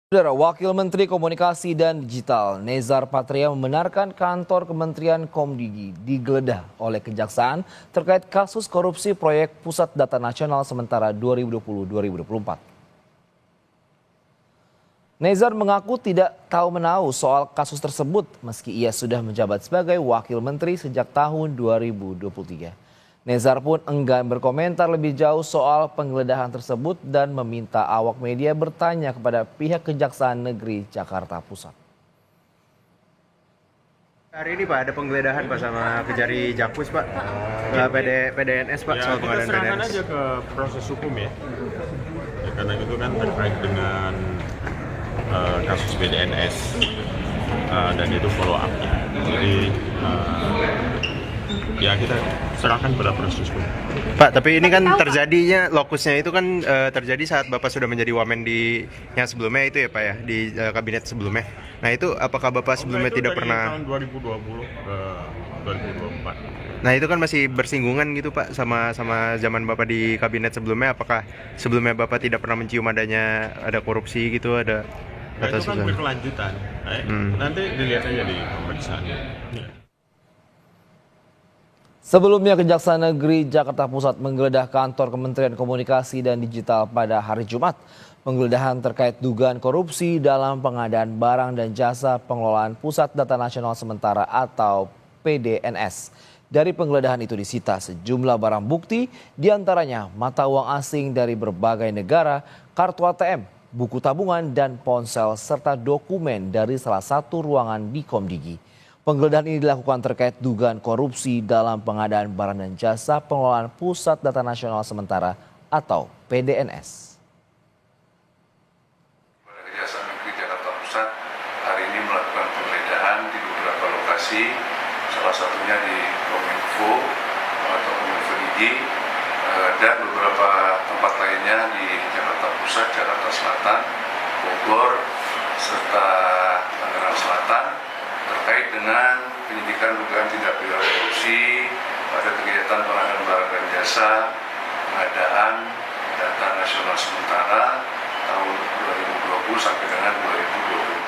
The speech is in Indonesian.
Saudara Wakil Menteri Komunikasi dan Digital Nezar Patria membenarkan kantor Kementerian Komdigi digeledah oleh Kejaksaan terkait kasus korupsi proyek Pusat Data Nasional sementara 2020-2024. Nezar mengaku tidak tahu-menahu soal kasus tersebut meski ia sudah menjabat sebagai Wakil Menteri sejak tahun 2023. Nezar pun enggan berkomentar lebih jauh soal penggeledahan tersebut dan meminta awak media bertanya kepada pihak Kejaksaan Negeri Jakarta Pusat. Hari ini Pak ada penggeledahan Pak sama Kejari Jakpus Pak, PDNS Pak, Ya, soal kita pengadaan serahkan PDNS. aja ke proses hukum ya. Karena itu kan terkait dengan kasus PDNS dan itu follow up-nya. Jadi ya kita serahkan pada proses hukum. Pak, tapi ini kan terjadinya lokusnya itu kan terjadi saat Bapak sudah menjadi wamen di yang sebelumnya itu ya Pak ya, di kabinet sebelumnya. Nah itu apakah Bapak sebelumnya Itu tidak dari pernah? tahun 2020 ke 2024. Nah itu kan masih bersinggungan gitu Pak sama zaman Bapak di kabinet sebelumnya. Apakah sebelumnya Bapak tidak pernah mencium ada korupsi gitu, ada Nah, itu kan sesuatu? berkelanjutan. Nanti dilihat aja di pemeriksaan. Ya. Sebelumnya Kejaksaan Negeri Jakarta Pusat menggeledah kantor Kementerian Komunikasi dan Digital pada hari Jumat. Penggeledahan terkait dugaan korupsi dalam pengadaan barang dan jasa pengelolaan Pusat Data Nasional Sementara atau PDNS. Dari penggeledahan itu disita sejumlah barang bukti, diantaranya mata uang asing dari berbagai negara, kartu ATM, buku tabungan, dan ponsel, serta dokumen dari salah satu ruangan di Komdigi. Penggeledahan ini dilakukan terkait dugaan korupsi dalam pengadaan barang dan jasa pengelolaan Pusat Data Nasional Sementara atau PDNS. Kejaksaan Negeri Jakarta Pusat hari ini melakukan penggeledahan di beberapa lokasi, salah satunya di Kominfo atau Kominfo ID dan beberapa tempat lainnya di Jakarta Pusat, Jakarta Selatan, Bogor, serta Tangerang Selatan terkait dengan penyidikan dugaan tindak pidana korupsi pada kegiatan pengadaan barang dan jasa pengadaan data nasional sementara tahun 2020 sampai dengan 2024.